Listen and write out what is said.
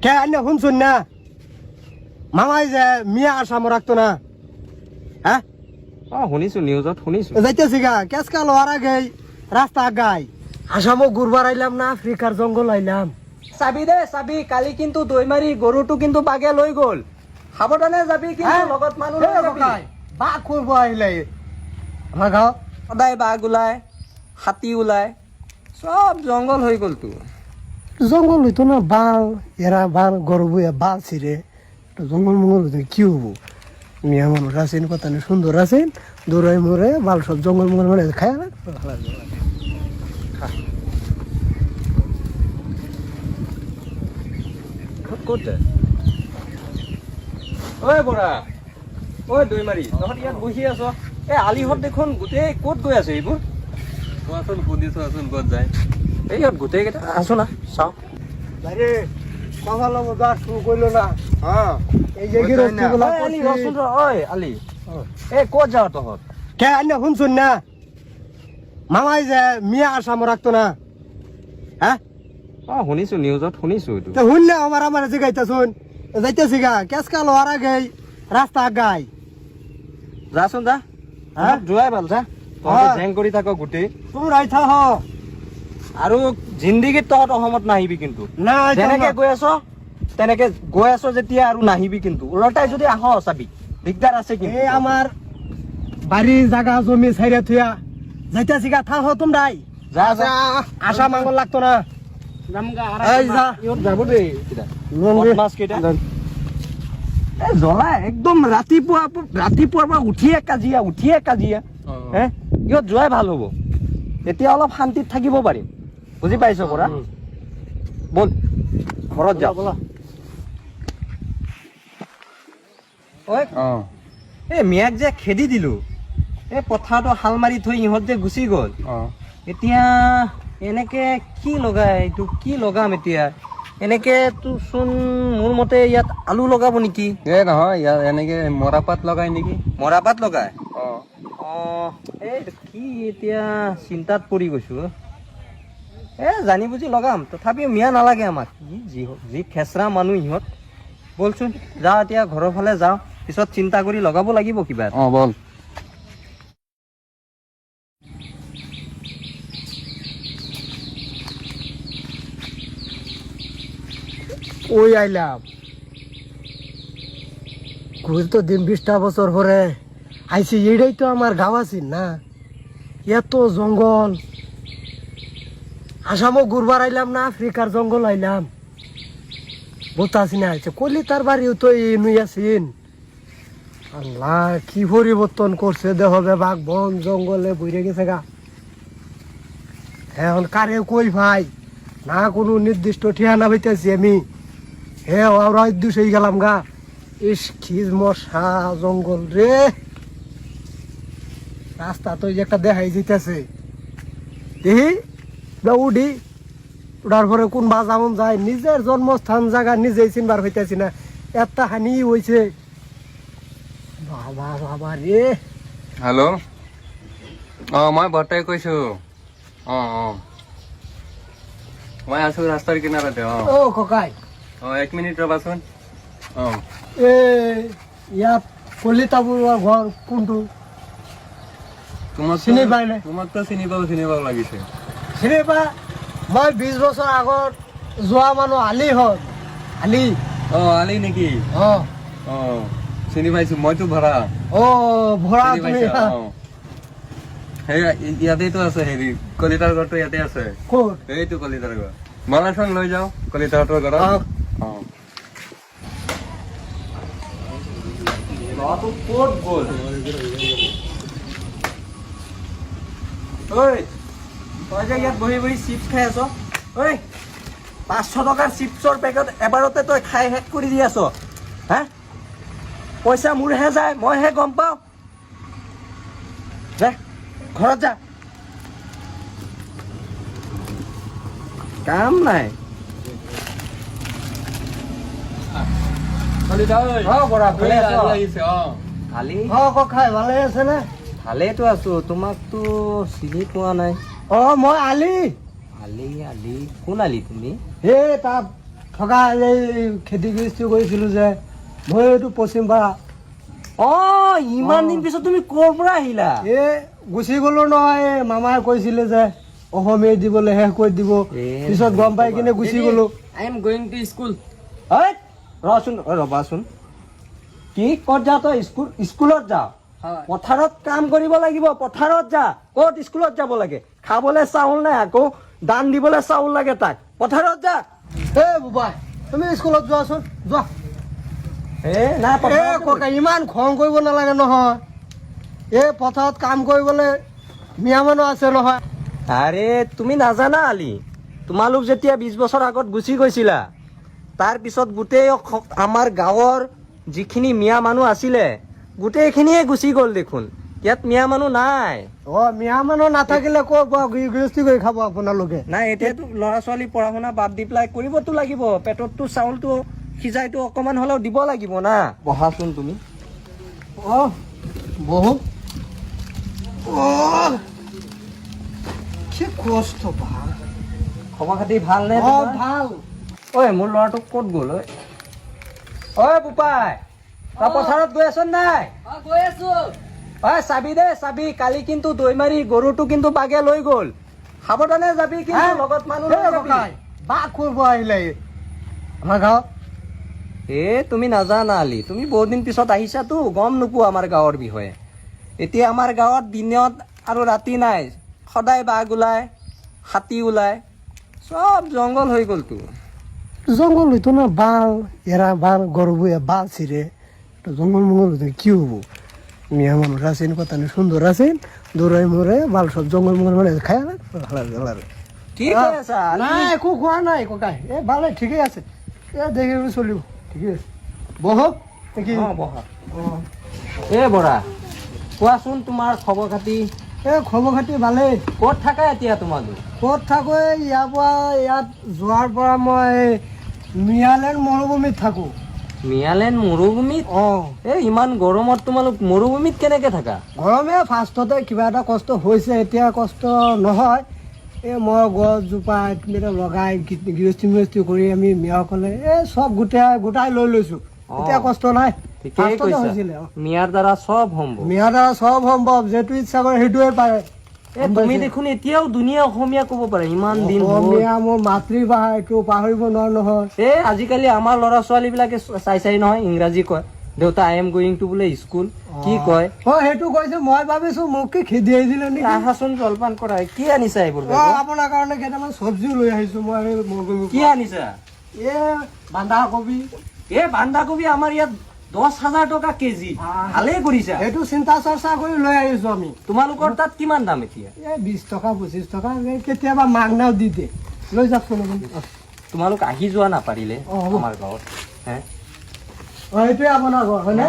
কে আইনা শুনছুন না মামাই যে মিয়া আসাম রাখতো না হ্যাঁ শুনিছো নিউজত শুনিছো যাইতেছি গা কেসকা লোহার আগে রাস্তা আগাই আসামও ঘুরবার আইলাম না আফ্রিকার জঙ্গল আইলাম চাবি দে চাবি কালি কিন্তু দৈ মাৰি গৰুটো কিন্তু বাগে লৈ গ'ল সাৱধানে যাবি কিন্তু লগত মানুহ লৈ যাবি বাঘ করবো আইলে আমার গাঁও সদায় বাঘ ওলায় হাতী ওলায় সব জংঘল হৈ গ'লতো জঙ্গল হইতো না বাল এরা বাল গরু বইয়া বাল ছিঁড়ে জঙ্গল মঙ্গল হইতো কি হবো মিয়া মানুষ আছেন কথা নেই সুন্দর আছেন দৌড়াই মরে বাল সব জঙ্গল মঙ্গল মানে খায় না ক'ত ঐ বৰা ঐ দৈ মাৰি তহঁত ইয়াত বহি আছ এই আলিহঁত দেখোন গোটেই ক'ত গৈ আছে এইবোৰ কোৱাচোন সুধিছোৱাচোন ক'ত যায় এই ইয়াত গোটেইকেইটা আছো না চাওঁ আরে কথা লব যা শুরু করলো না হ্যাঁ এই যে গিরস্তি গুলা আলি রসুন ঐ আলি এই ক'ত যাও তহঁত কে আইনা শুনছুন না মামাই যে মিয়া আসাম রাখতো না হ্যাঁ শুনিছো নিউজত শুনিছো এইটো তো শুন না আমার জিগাইতা শুন যাইতেছি গা কেসকা লোহার আগে রাস্তা আগাই যাচোন যা হ্যাঁ যোৱাই ভাল যা তহঁতে জেং কৰি থাক গোটেই তুমি ৰাইথা হ আৰু জিন্দিগীত তহঁত অসমত নাহিবি কিন্তু না যেনেকে গৈ আছ তেনেকে গৈ আছ যেতিয়া আৰু নাহিবি কিন্তু ওলটাই যদি আহ চাবি দিগদাৰ আছে কিন্তু এই আমার বাড়ি জায়গা জমি ছাইরা থুয়া যাইতেছি গা থা হ তোমরাই যা যা আশা মাঙ্গল লাগতো না এই যা ইহঁত যাব দেই মাছ কেইটা জ্বলাই একদম ৰাতিপুৱাৰ পৰা উঠিয়ে কাজিয়া হে ইহঁত যোৱাই ভাল হ'ব তেতিয়া অলপ শান্তিত থাকিব পাৰিম বুজি পাইছ পৰা বল ঘৰত যা ঐ এই মিয়াক যে খেদি দিলো এই পথাৰটো হাল মাৰি থৈ ইহঁত যে গুচি গ'ল এতিয়া এনেকে কি লগাম এতিয়া এনেকে চোন মোৰ মতে ইয়াত আলু লগাব নেকি নহয় ইয়াত এনেকে মৰাপাত লগাই নেকি মৰাপাত লগাই এই কি এতিয়া চিন্তাত পৰি গৈছো জানি বুজি লগাম তথাপিও মিয়া নালাগে আমাক যি খেচৰা মানুহ ইহঁত বলচোন যা এতিয়া ঘৰৰ ফালে যাওঁ পিছত চিন্তা কৰি লগাব লাগিব কিবা বল ওই আইলাম ঘুরে তো দিন 20টা বছর পরে আইসি এটাই তো আমার গাঁও আছিস না এত জঙ্গল আসামও ঘুরবার আইলাম না আফ্রিকার জঙ্গল আইলাম বোতাছি না আইছে কলিতার বাড়িও তো নুই আছিন আল্লাহ কি পরিবর্তন করছে দেহবে বাঘ বন জঙ্গলে বইরে গেছে গা এখন কারে কই ভাই না কোনো নির্দিষ্ট ঠিকানা পাইতেছি আমি ওরা দুষেই গেলাম গা ইস খিজ মশা জঙ্গল রে রাস্তা তো একটা দেখাই যেতেছে দেখি উঠি উঠার পরে কোন বাজামন যায় নিজের জন্মস্থান জায়গা নিজেই চিনবার হইতেছি না একটা হানি হয়েছে বাবা বাবা রে হেল্ল' মই বৰ্তাই কৈছো মই আছো ৰাস্তাৰ কিনাৰতে ও ককাই 1 মিনিট ৰবাচোন এ ইয়াত কলিতাপুৰৰ ঘৰ কোনটো চিনি পাই নাই তোমাকতো চিনি পাব লাগিছে চিনি পা মই 20 বছৰ আগত যোৱা মানুহ আলি হ'ল আলি আলি নেকি অ চিনি পাইছো মইতো ভৰা ভৰা চিনি তুমি পাইছা? সেই ইয়াতেতো আছে হেৰি কলিতাৰ ঘৰটো ইয়াতে আছে ক'ত এইটো কলিতাৰ ঘৰ মলাচোন লৈ যাওঁ কলিতাহঁতৰ ঘৰত ল'ৰাটো ক'ত গ'ল ঐ তই যে ইয়াত বহি বহি চিপছ খাই আছ ঐ 500 টকাৰ চিপছৰ পেকেট এবাৰতে তই খাই শেষ কৰি দি আছ হা পইচা মোৰহে যায় মইহে গম পাওঁ যা ঘৰত যা কাম নাই ভালেই ককাই ভালে আছে নে ভালেইতো আছো তোমাকতো চিনি পোৱা নাই মই আলি আলি কোন আলি তুমি হে তাত থকা এই খেতি গৃষ্টি কৰিছিলোঁ যে মই এইটো পশ্চিম পাৰা অ ইমান দিন পিছত তুমি ক'ৰ পৰা আহিলা এই গুচি গ'লো নহয় এই মামাই কৈছিলে যে অসমীয়া দিবলৈ শেষ কৰি দিব পিছত গম পাই কিনে গুচি গ'লো I am going to school ঐ ৰচোন ৰবাচোন কি ক'ত যাওঁ তই স্কুলত যাওঁ পথাৰত কাম কৰিব লাগিব পথাৰত যা ক'ত স্কুলত যাব লাগে খাবলৈ চাউল নাই আকৌ দান দিবলৈ চাউল লাগে তাক পথাৰত যা এই বোবাই তুমি স্কুলত যোৱাচোন যোৱা নাই এই ককা ইমান খং কৰিব নালাগে নহয় এই পথাৰত কাম কৰিবলৈ মিয়া মানুহ আছে নহয় আৰে তুমি নাজানা আলি তোমালোক যেতিয়া 20 বছৰ আগত গুচি গৈছিলা তাৰ পিছত গোটেই আমাৰ গাঁৱৰ যিখিনি মিয়া মানুহ আছিলে গোটেইখিনিয়ে গুচি গ'ল দেখোন ইয়াত মিয়া মানুহ নাই মিয়া মানুহ নাথাকিলে ক'ৰ পৰা গৃহস্থী কৰি খাব আপোনালোকে নাই এতিয়াতো ল'ৰা ছোৱালী পঢ়া শুনা বাদ দি পেলাই কৰিবতো লাগিব পেটততো চাউলটো সিজাইতো অকমান হ'লেও দিব লাগিব না বহাচোন তুমি বহু কি কষ্ট ভাল খবৰ খাতি ভাল নে ভাল ঐ মোৰ ল'ৰাটোক ক'ত গ'ল ঐ বোপাই তই পথাৰত গৈ আছ নাই গৈ আছো ঐ চাবি দে চাবি কালি কিন্তু দৈমাৰি গৰুটো কিন্তু বাগে লৈ গ'ল সাৱধানে যাবি কিন্তু লগত মানুহ লৈ যাবি বাঘ কৰিব আহিলে আমাৰ গাঁৱত তুমি নাজানা আলি তুমি বহুত দিন পিছত আহিছাতো গম নোপোৱা আমাৰ গাঁৱৰ বিষয়ে এতিয়া আমাৰ গাঁৱত দিনত আৰু ৰাতি নাই সদায় বাঘ ওলায় হাতী ওলায় চব জংঘল হৈ গ'লতো জংঘল হইতো না বাল এরা বাল গরবুয়ে বাল ছিঁড়ে তো জঙ্গল মঙ্গল হইতো কি হবো মিয়া মানুষ আছেন কথা নেই সুন্দর আছেন দৌড়াই মরে বাল সব জঙ্গল মঙ্গল মানে খায় না কি কৈ আছা না একো খোৱা নাই ককাই এ ভালে ঠিকেই আছে এ দেখি চলিব ঠিকেই আছে বহক দেখি বহা বৰা কোৱাচোন তোমাৰ খবৰ খাতি এ খবৰ খাতি ভালেই ক'ত থাকা এতিয়া তোমালোক ক'ত থাকো ইয়াৰ পৰা ইয়াত যোৱাৰ পৰা মই মিয়ালেণ্ড মৰুভূমিত থাকো মিয়ালেণ্ড মৰুভূমিত ইমান গৰমত তোমালোক মৰুভূমিত কেনেকে থাকা গৰমে ফাৰ্ষ্টতে কিবা এটা কষ্ট হৈছে এতিয়া কষ্ট নহয় এই মই গছজোপা লগাই গৃহস্থী কৰি আমি মিয়াসকলে এই চব গোটাই লৈ লৈছো এতিয়া কষ্ট নাই ঠিকেই কৈছা মিয়াৰ দ্বাৰা চব সম্ভৱ মিয়াৰ দ্বাৰা চব সম্ভৱ যিটো ইচ্ছা কৰে সেইটোৱে পাৰে তুমি দেখোন এতিয়াও ধুনীয়া অসমীয়া ক'ব পাৰে ইমান দিন অসমীয়া মোৰ মাতৃভাষা এইটো পাহৰিব নোৱাৰো নহয় আজিকালি আমাৰ ল'ৰা ছোৱালী বিলাকে চাই নহয় ইংৰাজী কয় দেউতা আই এম গোয়িং টু বোলে স্কুল কি কয় সেইটো কৈছো মই ভাবিছো মোক কি খেদি আহিছিলে নেকি আহাচোন জলপান কৰা কি আনিছা এইবোৰ আপোনাৰ কাৰণে কেইটামান চব্জিও লৈ আহিছো মই কি আনিছা বন্ধাকবি বন্ধাকবি আমাৰ ইয়াত 10,000 টকা কেজি ভালেই কৰিছা সেইটো চিন্তা চৰ্চা কৰি লৈ আহিছো আমি তোমালোকৰ তাত কিমান দাম এতিয়া 20 টকা 25 টকা কেতিয়াবা মাগনাও দি দিয়ে লৈ যাওকচোন তোমালোক আহি যোৱা নাপাৰিলে আমাৰ গাঁৱত এইটোৱে আপোনাৰ ঘৰ হয়নে